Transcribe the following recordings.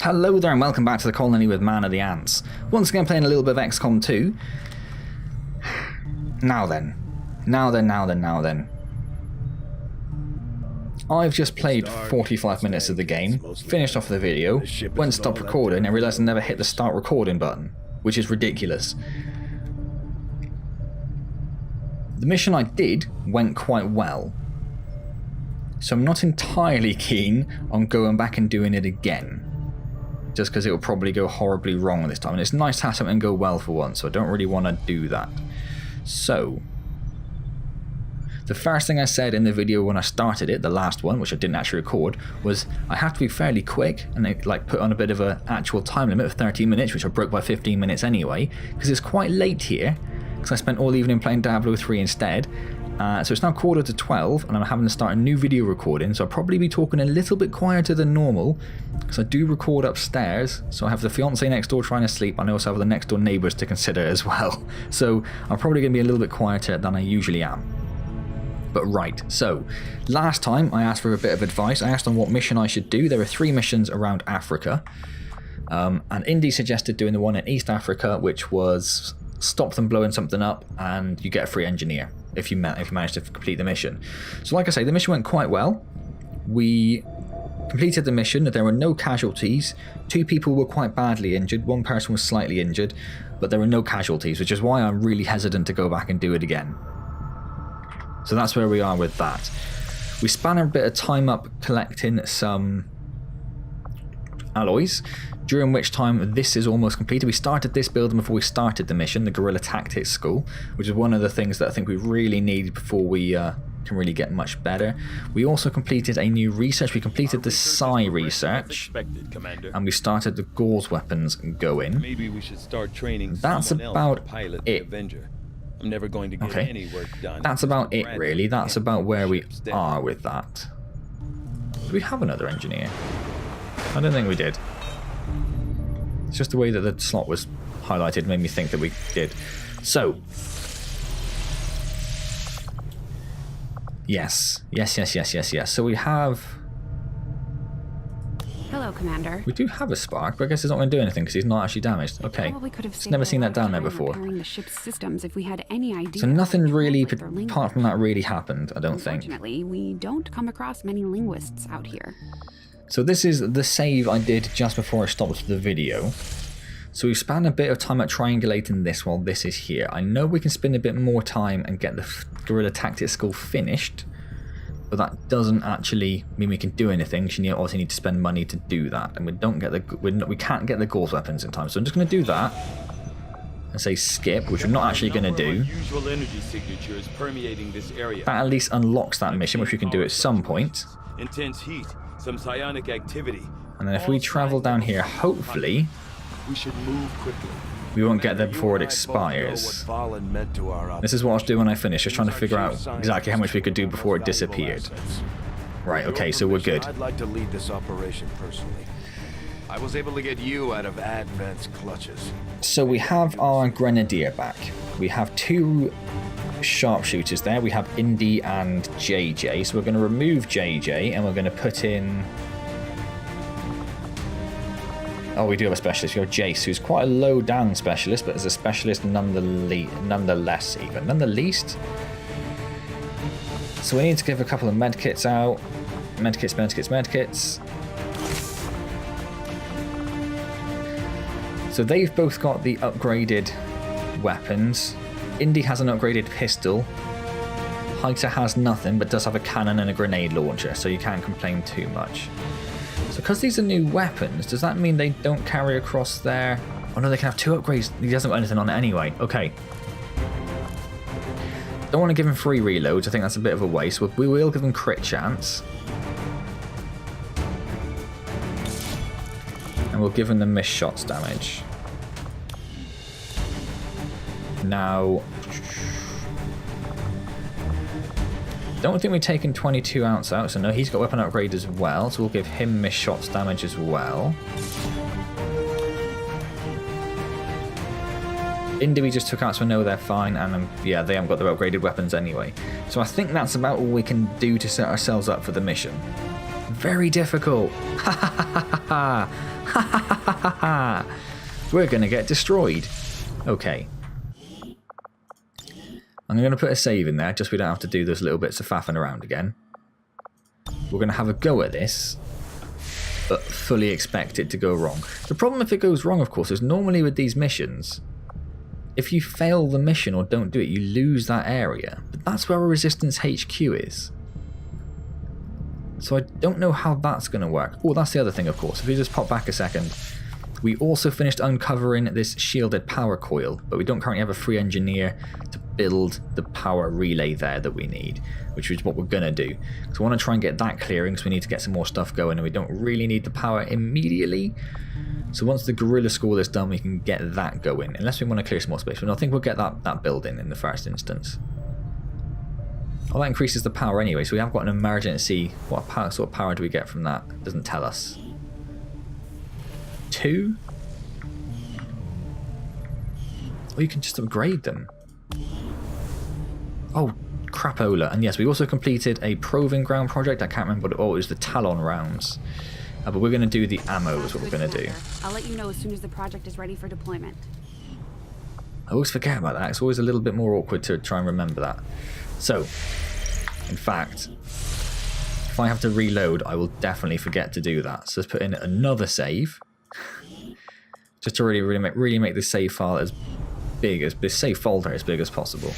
Hello there and welcome back to the Colony with Man of the Antz. Once again playing a little bit of XCOM 2. Now then. I've just played 45 minutes of the game, finished off the video, went and stopped recording and realised I never hit the start recording button, which is ridiculous. The mission I did went quite well, so I'm not entirely keen on going back and doing it again. Just because it will probably go horribly wrong this time. And it's nice to have something go well for once, so I don't really want to do that. So, the first thing I said in the video when I started it, the last one, which I didn't actually record, was I have to be fairly quick and put on a bit of an actual time limit of 30 minutes, which I broke by 15 minutes anyway, because it's quite late here, because I spent all evening playing Diablo 3 instead. So it's now 11:45 and I'm having to start a new video recording, so I'll probably be talking a little bit quieter than normal because I do record upstairs, so I have the fiance next door trying to sleep and I also have the next door neighbours to consider as well, so I'm probably going to be a little bit quieter than I usually am. But right, so last time I asked for a bit of advice. I asked on what mission I should do. There are 3 missions around Africa, and Indy suggested doing the one in East Africa, which was stop them blowing something up and you get a free engineer if you manage to complete the mission. So like I say, the mission went quite well. We completed the mission. There were no casualties. 2 people were quite badly injured. 1 person was slightly injured, but there were no casualties, which is why I'm really hesitant to go back and do it again. So that's where we are with that. We spent a bit of time up collecting some alloys, during which time this is almost completed. We started this building before we started the mission, the Guerrilla Tactics School, which is one of the things that I think we really need before we can really get much better. We also completed a new research. We completed the Psi research, and we started the Gauze weapons going. Maybe we should start training. That's about it. I'm never going to get any work done. That's about it, really. That's about where we are with that. Do we have another engineer? I don't think we did. It's just the way that the slot was highlighted made me think that we did. So, yes. So we have... Hello, Commander. We do have a spark, but I guess it's not going to do anything because he's not actually damaged. Okay. Just never seen that down there before. The ship's systems if we had any idea. So nothing really, apart from that, really happened, I don't think. Unfortunately, we don't come across many linguists out here. So this is the save I did just before I stopped the video. So we've spent a bit of time at triangulating this while this is here. I know we can spend a bit more time and get the Guerrilla Tactics School finished, but that doesn't actually mean we can do anything. You obviously need to spend money to do that, and we can't get the Gauze weapons in time. So I'm just going to do that and say skip, which we're not actually going to do. Usual energy signature is permeating this area. That at least unlocks that mission, which we can do at some point. Intense heat, some psionic activity. And then if we travel down here, hopefully we should move quickly. We won't get there before it expires. This is what I was doing when I finished, just trying to figure out exactly how much we could do before it disappeared. Right, okay, so we're good. I'd like to lead this operation personally. I was able to get you out of Advent's clutches. So we have our Grenadier back. We have 2 sharpshooters there. We have Indy and JJ. So we're going to remove JJ and we're going to put in... Oh, we do have a specialist. We have Jace, who's quite a low down specialist, but is a specialist nonetheless even. Nonetheless. So we need to give a couple of medkits out. Medkits. So they've both got the upgraded weapons. Indy has an upgraded pistol. Heiter has nothing, but does have a cannon and a grenade launcher, so you can't complain too much. So because these are new weapons, does that mean they don't carry across there? Oh no, they can have 2 upgrades. He hasn't got anything on it anyway. Okay. Don't want to give him free reloads. I think that's a bit of a waste. We will give him crit chance. And we'll give him the missed shots damage. Now... Don't think we've taken 22 ounce out, so no, he's got weapon upgrade as well, so we'll give him missed shots damage as well. Indy we just took out, so I know they're fine, and yeah, they haven't got their upgraded weapons anyway. So I think that's about all we can do to set ourselves up for the mission. Very difficult. Ha ha ha ha ha. Ha ha ha ha ha. We're going to get destroyed. Okay. I'm going to put a save in there, just so we don't have to do those little bits of faffing around again. We're going to have a go at this, but fully expect it to go wrong. The problem if it goes wrong, of course, is normally with these missions, if you fail the mission or don't do it, you lose that area. But that's where a Resistance HQ is. So I don't know how that's going to work. Oh, that's the other thing, of course. If we just pop back a second. We also finished uncovering this shielded power coil, but we don't currently have a free engineer to build the power relay there that we need, which is what we're going to do. So I want to try and get that clearing, because we need to get some more stuff going, and we don't really need the power immediately. So once the Gorilla School is done, we can get that going, unless we want to clear some more space. But I think we'll get that building in the first instance. Well, that increases the power anyway, so we have got an emergency. What sort of power do we get from that? It doesn't tell us. 2? Or you can just upgrade them. Oh, crapola. And yes, we also completed a proving ground project. I can't remember what it was. It was the Talon rounds. But we're going to do the ammo is what we're going to do. I'll let you know as soon as the project is ready for deployment. I always forget about that. It's always a little bit more awkward to try and remember that. So, in fact, if I have to reload, I will definitely forget to do that. So let's put in another save. Just to really make this save file as big as this save folder as big as possible.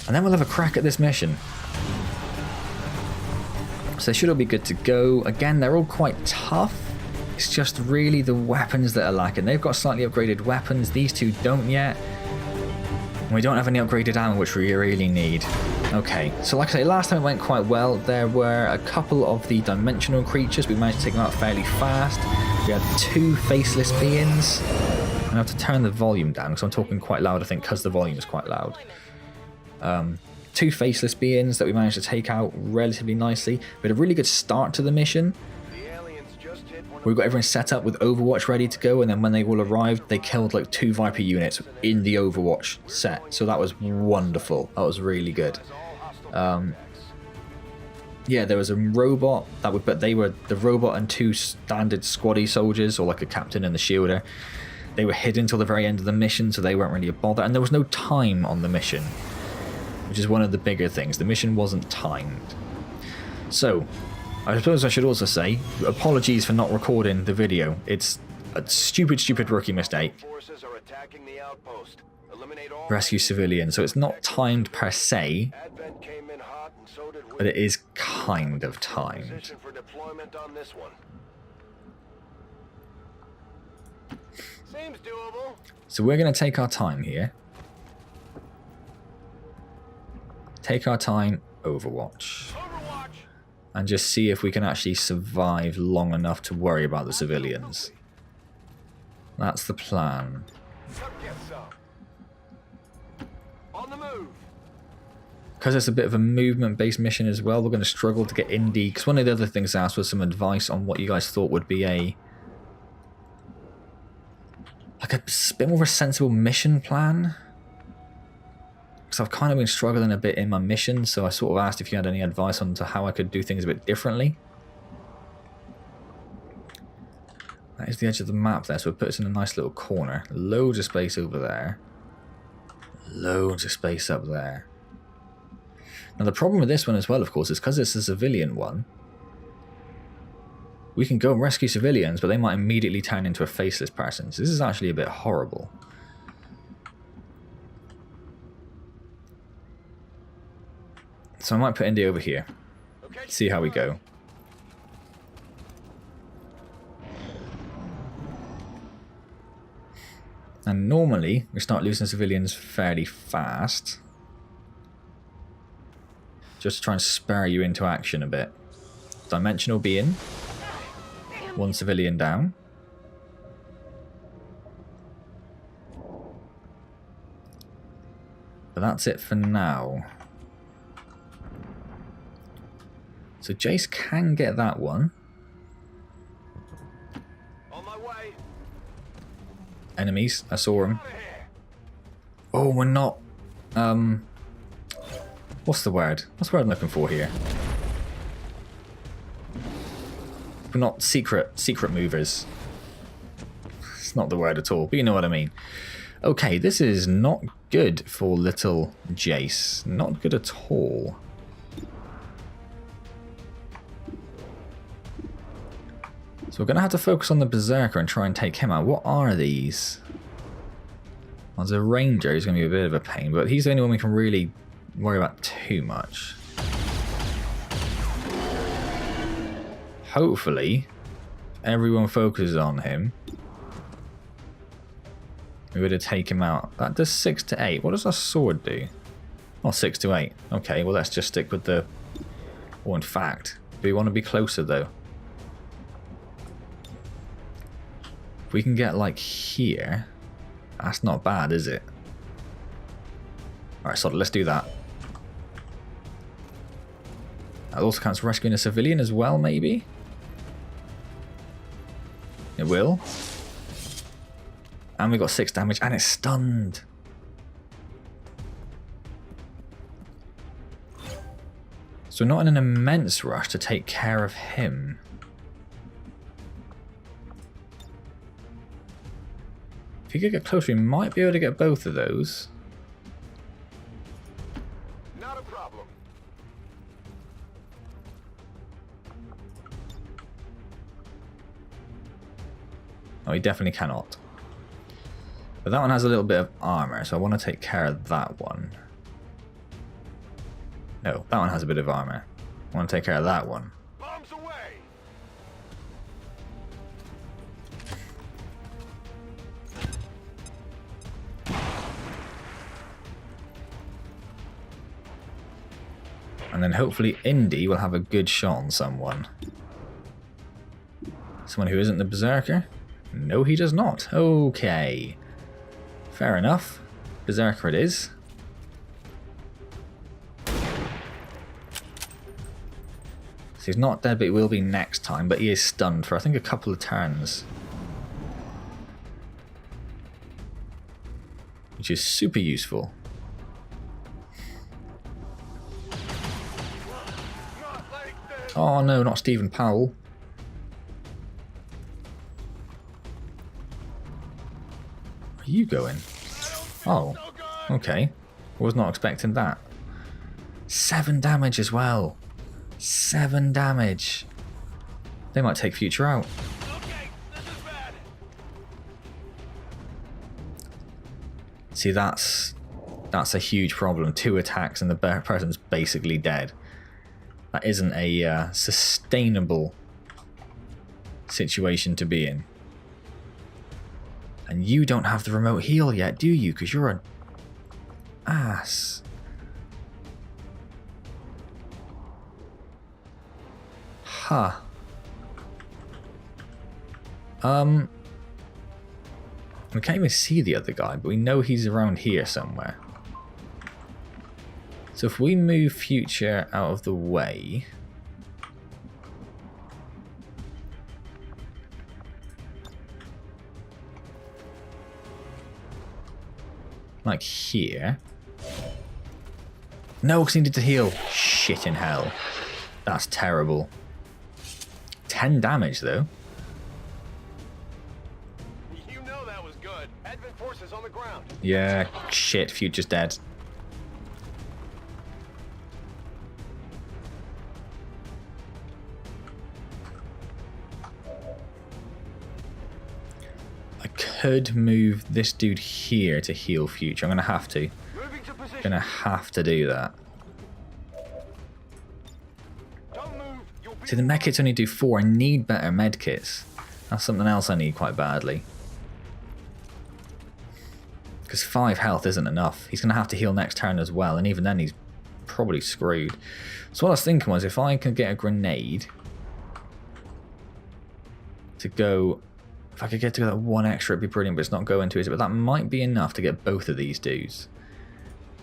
And then we'll have a crack at this mission. So they should all be good to go. Again, they're all quite tough. It's just really the weapons that are lacking. They've got slightly upgraded weapons. These two don't yet. And we don't have any upgraded ammo, which we really need. Okay, so like I say, last time it went quite well. There were a couple of the dimensional creatures. We managed to take them out fairly fast. We had 2 faceless beings. I have to turn the volume down because I'm talking quite loud, I think, because the volume is quite loud. 2 faceless beings that we managed to take out relatively nicely. We had a really good start to the mission. We got everyone set up with Overwatch ready to go, and then when they all arrived, they killed like 2 Viper units in the Overwatch set. So that was wonderful. That was really good. Yeah, there was a robot but they were the robot and 2 standard squaddy soldiers, or like a captain and the shielder. They were hidden till the very end of the mission, so they weren't really a bother. And there was no time on the mission, which is one of the bigger things. The mission wasn't timed. So, I suppose I should also say, apologies for not recording the video. It's a stupid rookie mistake. Rescue civilians, so it's not timed per se, but it is kind of timed. So we're going to take our time here. Take our time, Overwatch. And just see if we can actually survive long enough to worry about the civilians. That's the plan. Because it's a bit of a movement-based mission as well, we're going to struggle to get indie. Because one of the other things I asked was some advice on what you guys thought would be a bit more of a sensible mission plan. Because I've kind of been struggling a bit in my mission, so I sort of asked if you had any advice on to how I could do things a bit differently. That is the edge of the map there, so it puts us in a nice little corner. Loads of space over there. Loads of space up there. Now the problem with this one as well, of course, is because it's a civilian one. We can go and rescue civilians, but they might immediately turn into a faceless person. So this is actually a bit horrible. So I might put Indy over here. See how we go. And normally, we start losing civilians fairly fast. Just to try and spur you into action a bit. Dimensional being. 1 civilian down. But that's it for now. So Jace can get that one. On my way. Enemies, I saw him. Oh, we're not... what's the word? What's the word I'm looking for here? We're not secret movers. It's not the word at all, but you know what I mean. Okay, this is not good for little Jace. Not good at all. So we're going to have to focus on the Berserker and try and take him out. What are these? Well, there's a Ranger. He's going to be a bit of a pain, but he's the only one we can really worry about too much. Hopefully, everyone focuses on him. We're going to take him out. That does 6 to 8. What does our sword do? Oh, 6 to 8. Okay, well, let's just stick with the... Oh, in fact, do we want to be closer, though? If we can get, like, here... That's not bad, is it? Alright, so let's do that. That also counts for rescuing a civilian as well, maybe? It will. And we got 6 damage, and it's stunned. So we're not in an immense rush to take care of him. If you could get closer, we might be able to get both of those. Not a problem. No, he definitely cannot. But that one has a little bit of armor, so I want to take care of that one. No, that one has a bit of armor. I want to take care of that one. Bombs away. And then hopefully Indy will have a good shot on someone. Someone who isn't the Berserker? No, he does not. Okay. Fair enough. Berserker it is. So he's not dead, but he will be next time, but he is stunned for I think a couple of turns. Which is super useful. Oh no, not Stephen Powell. Where are you going? Oh, okay. Was not expecting that. 7 damage as well. 7 damage. They might take Future out. Okay, this is bad. See, that's a huge problem. 2 attacks and the person's basically dead. That isn't a sustainable situation to be in. And you don't have the remote heal yet, do you? Because you're an ass. Huh. We can't even see the other guy, but we know he's around here somewhere. So if we move Future out of the way... like here... No, because he needed to heal. Shit in hell. That's terrible. 10 damage, though. You know that was good. Advent forces on the ground. Yeah, shit, Future's dead. I could move this dude here to heal Future. I'm gonna have to. Moving to position. Gonna have to do that. Don't move. You'll be See, the medkits only do 4. I need better medkits. That's something else I need quite badly. Because 5 health isn't enough. He's gonna have to heal next turn as well, and even then he's probably screwed. So what I was thinking was, if I can get a grenade to go... If I could get to that 1 extra, it'd be brilliant, but it's not going to, is it? But that might be enough to get both of these dudes.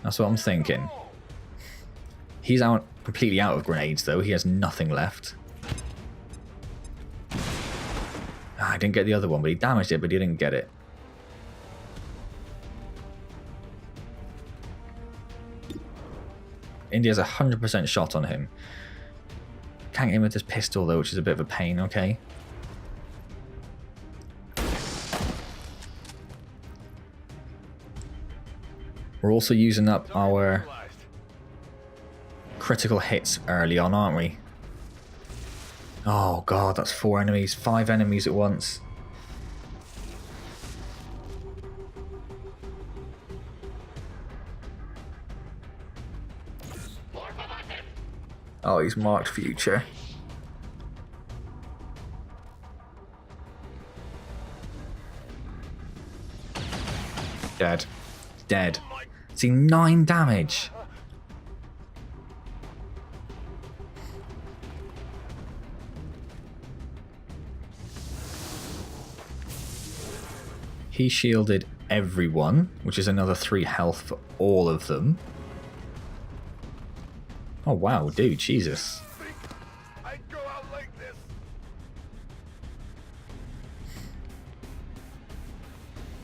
That's what I'm thinking. He's out completely out of grenades, though. He has nothing left. I didn't get the other one, but he damaged it, but he didn't get it. Indy has a 100% shot on him. Can't aim with this pistol though, which is a bit of a pain, okay. We're also using up our critical hits early on, aren't we? Oh god, that's 4 enemies, 5 enemies at once. Oh, he's marked future. Dead. Dead. See, 9 damage. He shielded everyone, which is another 3 health for all of them. Oh wow, dude, Jesus. I'd go out like this.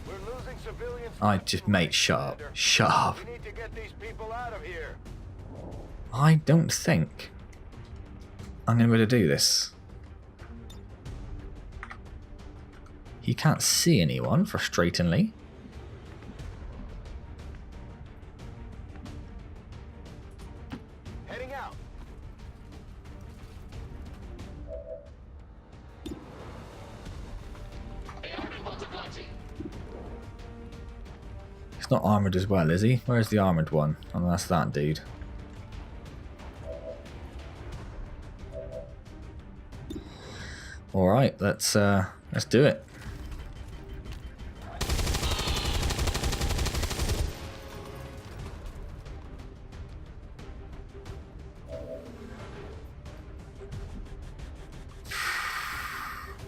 We're losing civilians. I just, mate, shut up. Shut up. We need to get these people out of here. I don't think I'm going to be able to do this. He can't see anyone, frustratingly. Heading out. He's not armored as well, is he? Where's the armored one? Oh, that's that dude. All right, let's do it.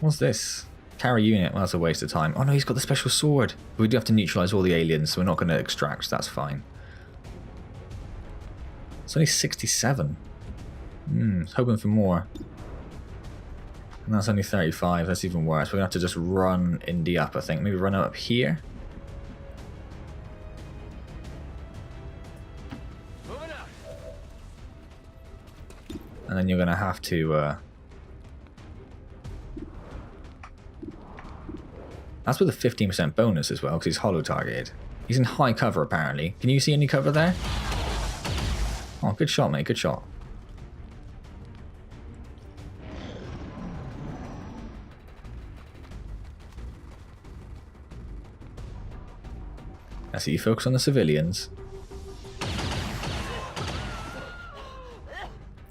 What's this? Carry unit. Well, that's a waste of time. Oh no, he's got the special sword. We do have to neutralize all the aliens, so we're not going to extract. So that's fine. It's only 67. Hoping for more. And that's only 35. That's even worse. We're going to have to just run Indy up, I think. Maybe run up here. Moving out. And then you're going to have to... That's with a 15% bonus as well, because he's holo targeted. He's in high cover, apparently. Can you see any cover there? Oh, good shot, mate. Good shot. I see you focus on the civilians.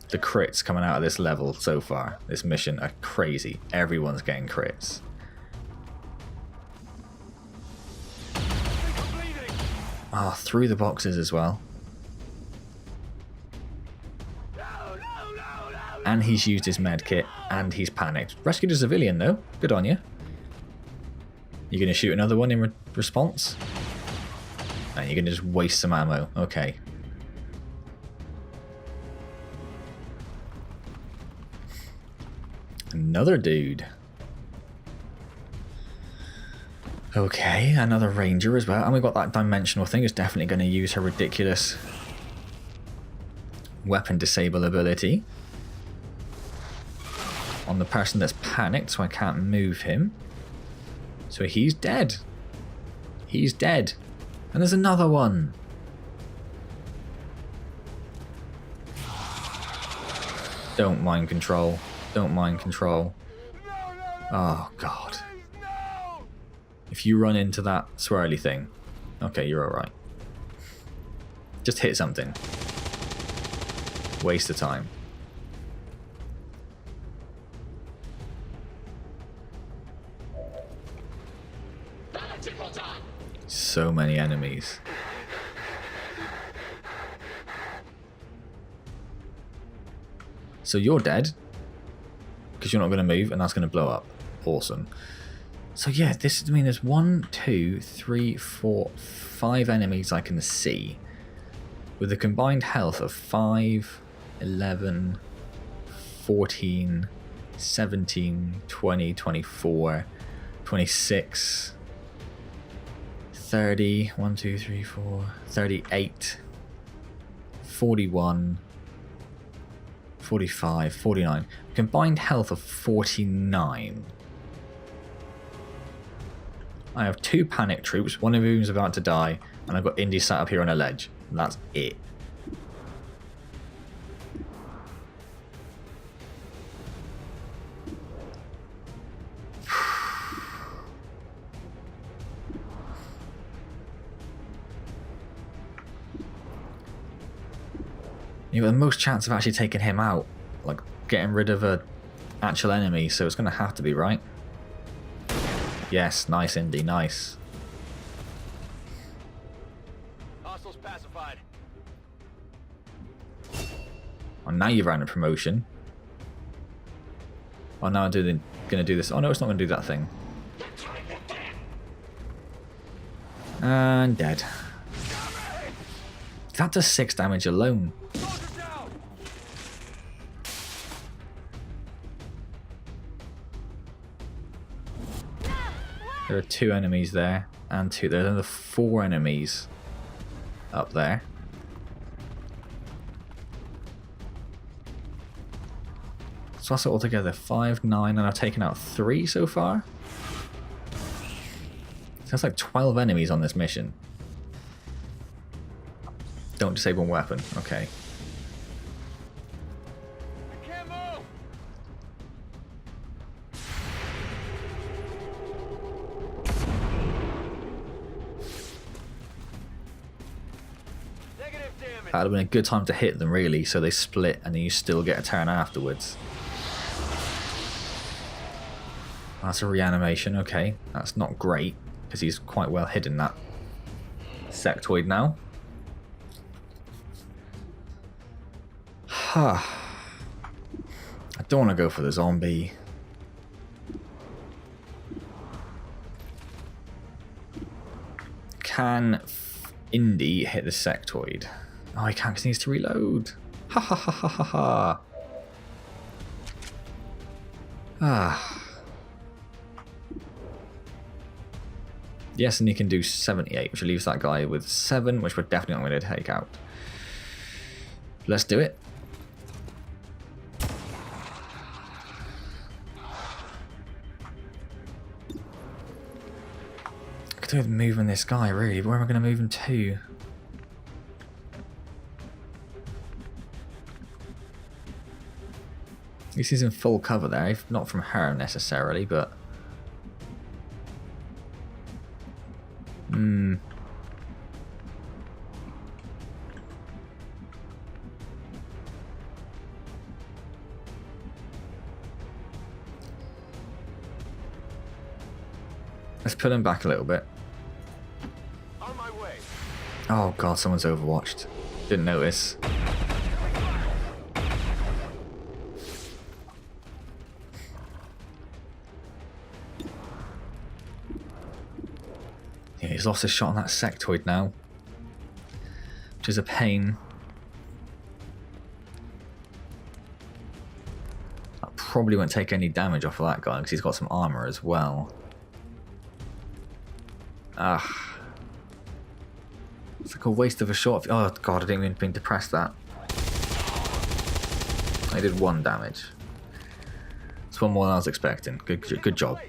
The crits coming out of this level so far, this mission, are crazy. Everyone's getting crits. Oh, through the boxes as well. And he's used his med kit, and he's panicked. Rescued a civilian though. Good on you. You gonna shoot another one in response? And you're gonna just waste some ammo. Okay. Another dude. Okay, another ranger as well. And we've got that dimensional thing. Is definitely going to use her ridiculous weapon disable ability on the person that's panicked, so I can't move him. So he's dead. He's dead. And there's another one. Don't mind control. Don't mind control. Oh, God. If you run into that swirly thing, okay, you're alright. Just hit something. Waste of time. So many enemies. So you're dead, because you're not going to move, and that's going to blow up. Awesome. So yeah, this, I mean, there's 1, 2, 3, 4, 5 enemies I can see with a combined health of 5, 11, 14, 17, 20, 24, 26, 30, 1, 2, 3, 4, 38, 41, 45, 49. Combined health of 49. I have 2 panic troops, one of whom is about to die, and I've got Indy sat up here on a ledge. That's it. You have the most chance of actually taking him out, like getting rid of a actual enemy, so it's going to have to be, right? Yes, nice Indy, nice. Hostiles pacified. Oh, now you've ran a promotion. Oh, now I'm going to do this. Oh no, it's not going to do that thing. And dead. That does 6 damage alone. There are 2 enemies there, and there's another 4 enemies up there. So that's altogether 5, 9, and I've taken out 3 so far. So that's like 12 enemies on this mission. Don't disable weapon, okay. That would have been a good time to hit them, really, so they split and then you still get a turn afterwards. That's a reanimation, okay. That's not great, because he's quite well hidden, that sectoid now. I don't want to go for the zombie. Can Indy hit the sectoid? Oh, he can't because he needs to reload. Ha ha ha ha ha ha. Ah. Yes, and he can do 78, which leaves that guy with 7, which we're definitely not going to take out. Let's do it. I could do with moving this guy, really, but where am I going to move him to? At least he's in full cover there, not from her necessarily, but... Let's put him back a little bit. On my way. Oh god, someone's overwatched. Didn't notice. Yeah, he's lost his shot on that sectoid now, which is a pain. I probably won't take any damage off of that guy because he's got some armor as well. Ah. It's like a waste of a shot. Oh god, I didn't even mean to press that. I did 1 damage. It's 1 more than I was expecting. Good job.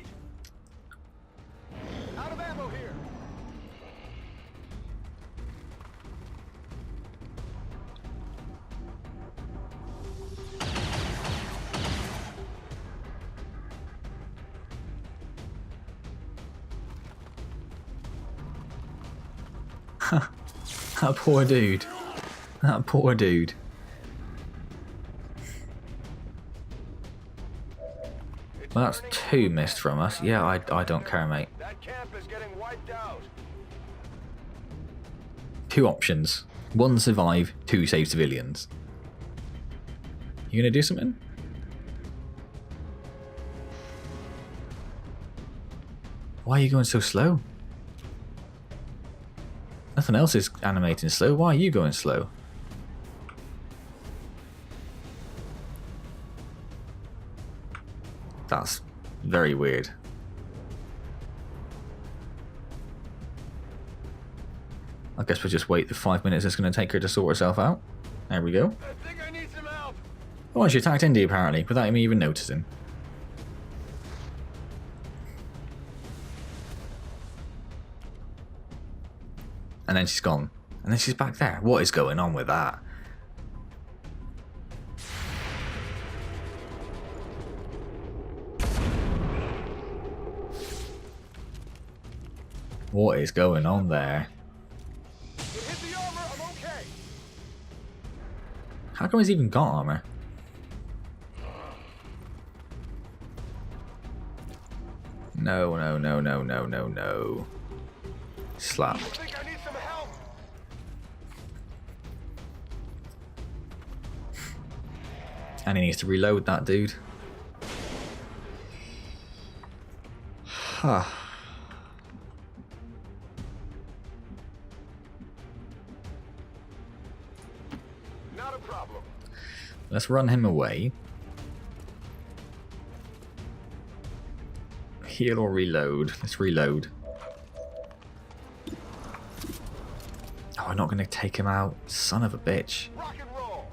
Out of ammo here. That poor dude. That poor dude. Well, that's 2 missed from us. Yeah, I don't care, mate. That camp is getting wiped out. 2 options. 1 survive, 2 save civilians. You gonna do something? Why are you going so slow? Nothing else is animating slow. Why are you going slow? That's very weird. I guess we'll just wait the 5 minutes it's going to take her to sort herself out. There we go. I think I need some help. Oh, she attacked Indy apparently, without me even noticing. And then she's gone. And then she's back there. What is going on with that? What is going on there? How come he's even got armor? No, no, no, no, no, no, no. Slap. And he needs to reload that dude. Huh. Not a problem. Let's run him away. Heal or reload? Let's reload. Oh, I'm not going to take him out. Son of a bitch. Rock and roll.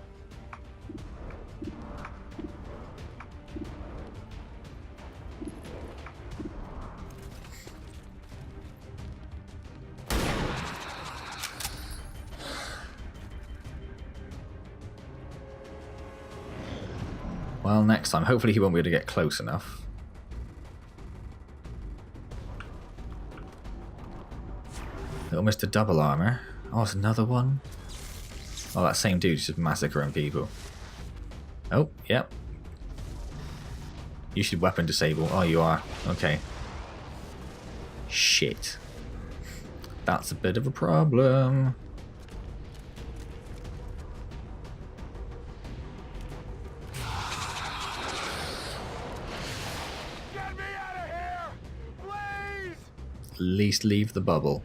Well, next time. Hopefully he won't be able to get close enough. Little Mr. Double Armor. Oh, it's another one. Oh, that same dude's just massacring people. Oh, yep. You should weapon disable. Oh, you are. Okay. Shit. That's a bit of a problem. Get me out of here, please. At least leave the bubble.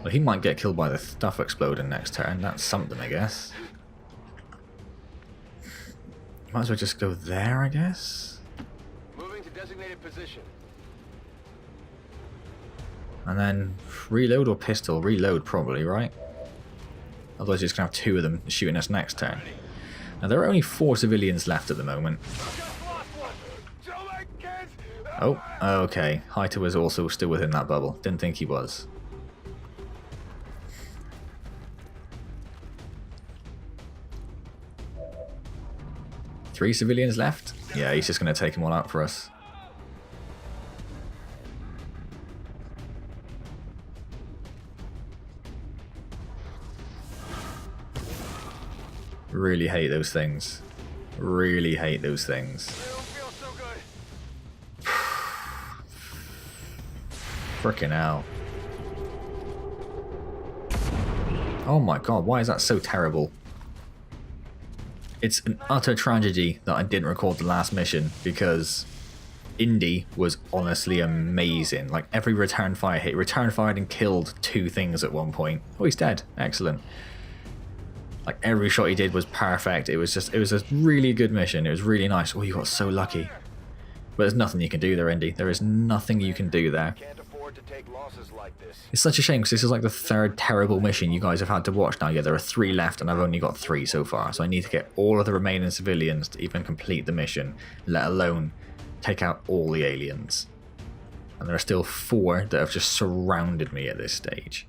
Well, he might get killed by the stuff exploding next turn. That's something, I guess. Might as well just go there, I guess. Moving to designated position. And then reload or pistol? Reload probably, right? Otherwise you're just going to have two of them shooting us next turn. Now there are only 4 civilians left at the moment. Oh, okay. Heiter was also still within that bubble. Didn't think he was. Three civilians left? Yeah, he's just going to take them all out for us. Really hate those things. Really hate those things. Frickin' hell. Oh my god, why is that so terrible? It's an utter tragedy that I didn't record the last mission because Indy was honestly amazing. Like every return fire hit, return fired and killed 2 things at one point. Oh, he's dead. Excellent. Like every shot he did was perfect. It was a really good mission. It was really nice. Oh, you got so lucky. But there's nothing you can do there, Indy. There is nothing you can do there. To take losses like this. It's such a shame because this is like the 3rd terrible mission you guys have had to watch now. Yeah, there are 3 left and I've only got 3 so far. So I need to get all of the remaining civilians to even complete the mission, let alone take out all the aliens. And there are still 4 that have just surrounded me at this stage.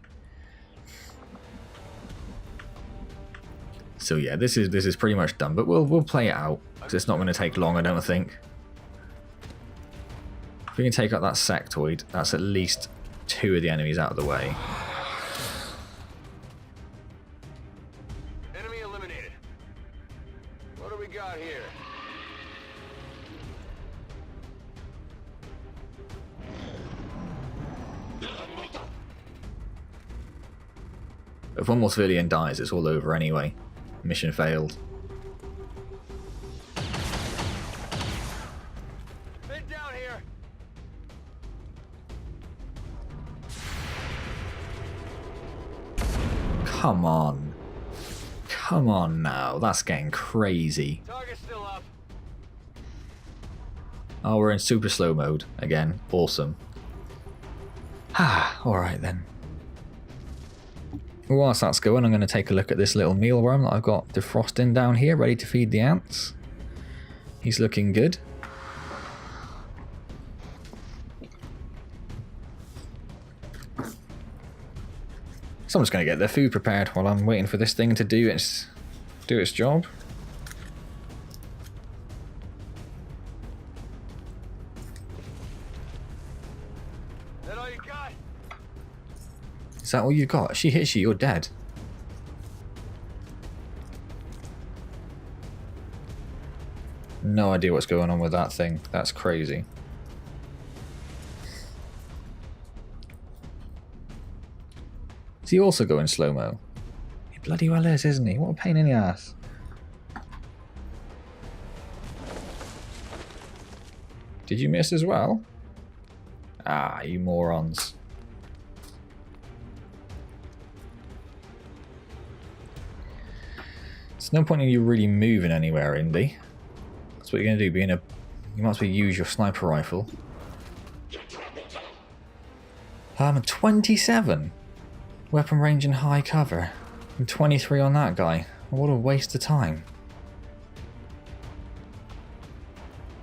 So yeah, this is pretty much done, but we'll play it out because it's not going to take long, I don't think. If we can take out that sectoid, that's at least 2 of the enemies out of the way. Enemy eliminated. What do we got here? If one more civilian dies, it's all over anyway. Mission failed. Been down here. come on. Come on now. That's getting crazy. Target's still up. Oh, we're in super slow mode again. Awesome. Ah, alright then. Whilst that's going, I'm going to take a look at this little mealworm that I've got defrosting down here, ready to feed the ants. He's looking good. Someone's going to get their food prepared while I'm waiting for this thing to do its job. That all you got? Is that all you got? If she hits you, you're dead. No idea what's going on with that thing. That's crazy. Is he also going slow-mo? He bloody well is, isn't he? What a pain in the ass. Did you miss as well? Ah, you morons. There's no point in you really moving anywhere, Indy. That's what you're going to do. You might as well use your sniper rifle. 27. Weapon range and high cover. And 23 on that guy. What a waste of time.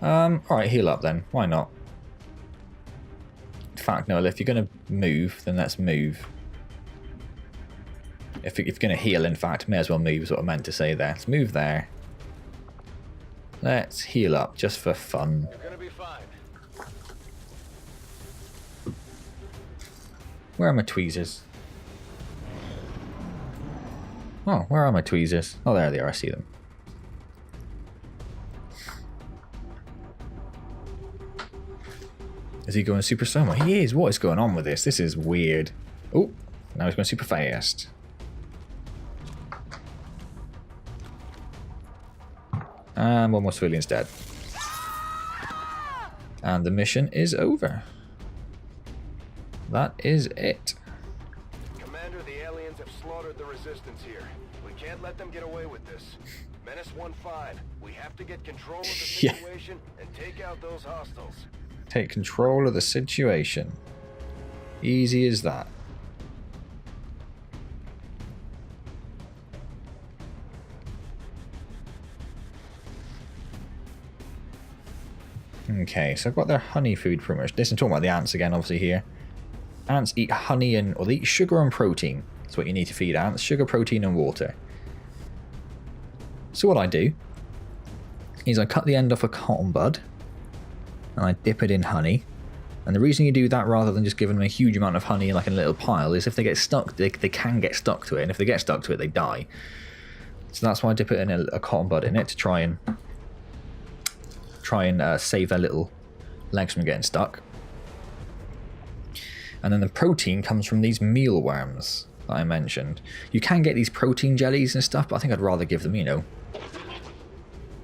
Alright, heal up then. Why not? In fact, no, if you're going to move, then let's move. If you're going to heal, in fact, may as well move is what I meant to say there. Let's move there. Let's heal up, just for fun. You're gonna be fine. Where are my tweezers? Oh, where are my tweezers? Oh, there they are, I see them. Is he going super slow-mo? He is. What is going on with this? This is weird. Oh, now he's going super fast. And one more civilian's dead. And the mission is over. That is it. Commander, the aliens have slaughtered the resistance here. We can't let them get away with this. Menace 1-5. We have to get control of the situation and take out those hostiles. Take control of the situation. Easy as that. Okay, so I've got their honey food pretty much. This, I'm talking about the ants again, obviously, here. Ants eat honey or they eat sugar and protein. That's what you need to feed ants. Sugar, protein, and water. So what I do is I cut the end off a cotton bud and I dip it in honey. And the reason you do that rather than just giving them a huge amount of honey like in a little pile is if they get stuck, they can get stuck to it. And if they get stuck to it, they die. So that's why I dip it in a cotton bud in it to try and save their little legs from getting stuck. And then the protein comes from these mealworms that I mentioned. You can get these protein jellies and stuff, but I think I'd rather give them, you know,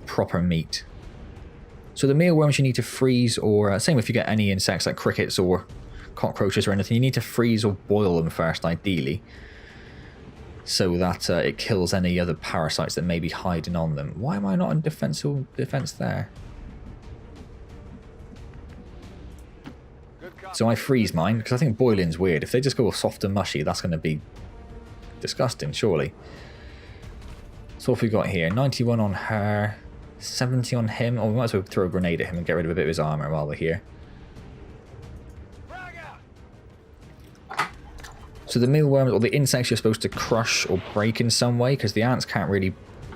proper meat. So the mealworms you need to freeze, or same if you get any insects like crickets or cockroaches or anything, you need to freeze or boil them first, ideally, so that it kills any other parasites that may be hiding on them. Why am I not in defense there? So I freeze mine, because I think boiling's weird. If they just go soft and mushy, that's going to be disgusting, surely. So what have we got here? 91 on her, 70 on him. Oh, we might as well throw a grenade at him and get rid of a bit of his armor while we're here. So the mealworms, or the insects, you're supposed to crush or break in some way, because the ants can't really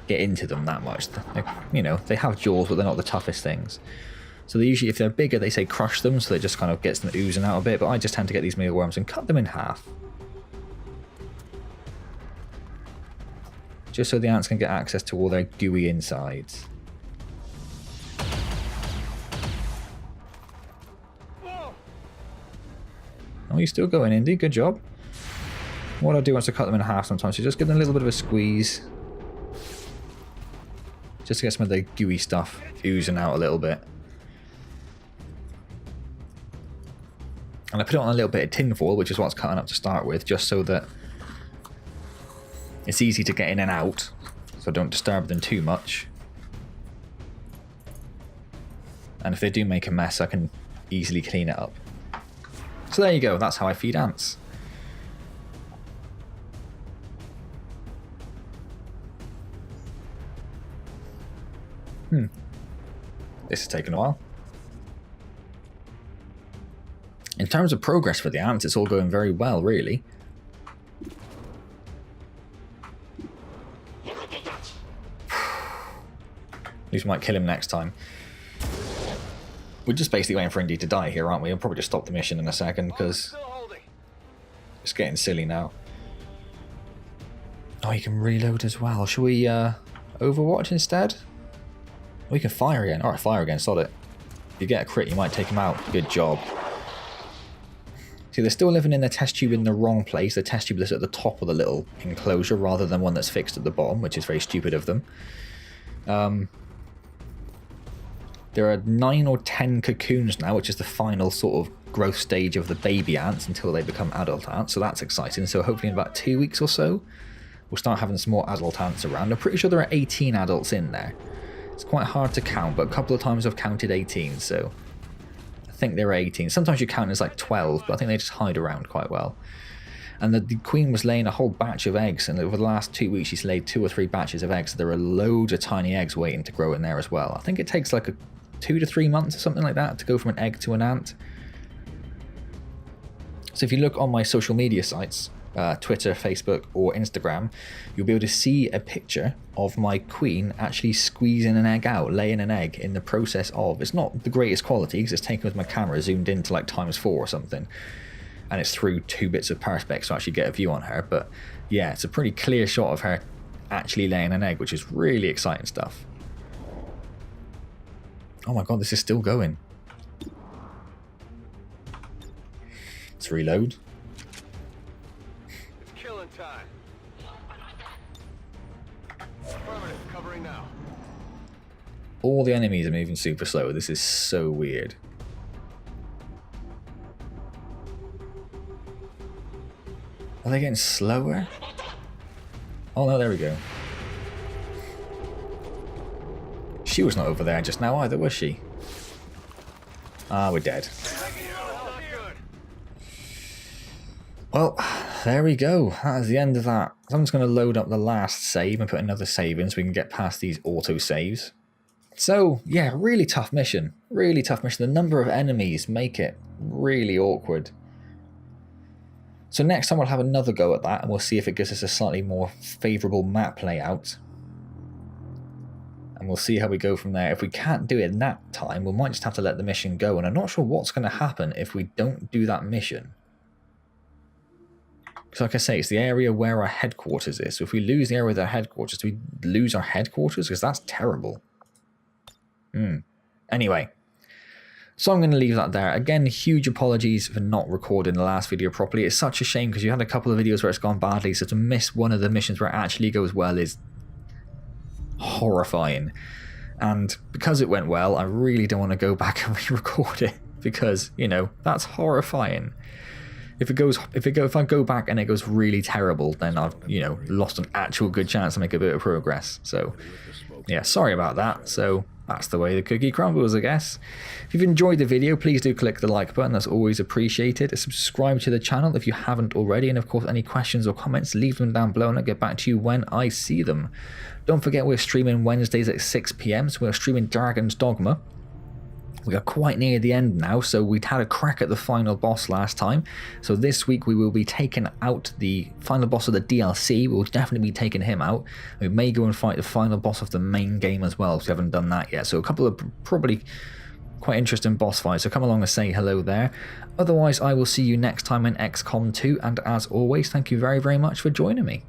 get into them that much. You know, they have jaws, but they're not the toughest things. So they usually, if they're bigger, they say crush them, so it just kind of gets them oozing out a bit, but I just tend to get these mealworms and cut them in half. Just so the ants can get access to all their gooey insides. Oh, you're still going, Indy. Good job. What I do once I cut them in half sometimes is just give them a little bit of a squeeze. Just to get some of the gooey stuff oozing out a little bit. And I put it on a little bit of tin foil, which is what's cutting up to start with, just so that It's easy to get in and out, so don't disturb them too much. And if they do make a mess, I can easily clean it up. So there you go, that's how I feed ants. This has taken a while. In terms of progress for the ants, it's all going very well, really. At least we might kill him next time. We're just basically waiting for Indy to die here, aren't we? I'll probably just stop the mission in a second, because it's getting silly now. Oh, you can reload as well. Should we Overwatch instead? We can fire again. Alright, fire again, sod it. If you get a crit, you might take him out. Good job. See, they're still living in their test tube in the wrong place. The test tube that's at the top of the little enclosure rather than one that's fixed at the bottom, which is very stupid of them. There are 9 or 10 cocoons now, which is the final sort of growth stage of the baby ants until they become adult ants, so that's exciting. So hopefully in about 2 weeks or so, we'll start having some more adult ants around. I'm pretty sure there are 18 adults in there. It's quite hard to count, but a couple of times I've counted 18, so I think there are 18. Sometimes you count as like 12, but I think they just hide around quite well. And the queen was laying a whole batch of eggs, and over the last 2 weeks she's laid 2 or 3 batches of eggs, so there are loads of tiny eggs waiting to grow in there as well. I think it takes like 2 to 3 months or something like that to go from an egg to an ant. So if you look on my social media sites, Twitter, Facebook or Instagram, you'll be able to see a picture of my queen actually squeezing an egg out, laying an egg in the process of. It's not the greatest quality because it's taken with my camera zoomed into like ×4 or something, and it's through 2 bits of perspex to actually get a view on her, but yeah, it's a pretty clear shot of her actually laying an egg, which is really exciting stuff. Oh my god, this is still going. Let's reload. It's killing time. Affirmative, covering now. All the enemies are moving super slow. This is so weird. Are they getting slower? Oh no, there we go. She was not over there just now either, was she? Ah, we're dead. Well, there we go. That is the end of that. So I'm just going to load up the last save and put another save in so we can get past these auto saves. So, yeah, really tough mission. Really tough mission. The number of enemies make it really awkward. So next time we'll have another go at that and we'll see if it gives us a slightly more favourable map layout. And we'll see how we go from there. If we can't do it in that time, we might just have to let the mission go. And I'm not sure what's going to happen if we don't do that mission. Because like I say, it's the area where our headquarters is. So if we lose the area with our headquarters, do we lose our headquarters? Because that's terrible. Anyway. So I'm going to leave that there. Again, huge apologies for not recording the last video properly. It's such a shame because you had a couple of videos where it's gone badly. So to miss one of the missions where it actually goes well is horrifying. And because it went well, I really don't want to go back and re-record it because, you know, that's horrifying. If I go back and it goes really terrible, then I've, you know, lost an actual good chance to make a bit of progress. So yeah, sorry about that. So that's the way the cookie crumbles, I guess. If you've enjoyed the video, please do click the like button. That's always appreciated. Subscribe to the channel if you haven't already. And of course, any questions or comments, leave them down below and I'll get back to you when I see them. Don't forget we're streaming Wednesdays at 6 PM. So we're streaming Dragon's Dogma. We are quite near the end now, so we'd had a crack at the final boss last time. So this week we will be taking out the final boss of the DLC. We'll definitely be taking him out. We may go and fight the final boss of the main game as well, because we haven't done that yet. So a couple of probably quite interesting boss fights, so come along and say hello there. Otherwise, I will see you next time in XCOM 2, and as always, thank you very, very much for joining me.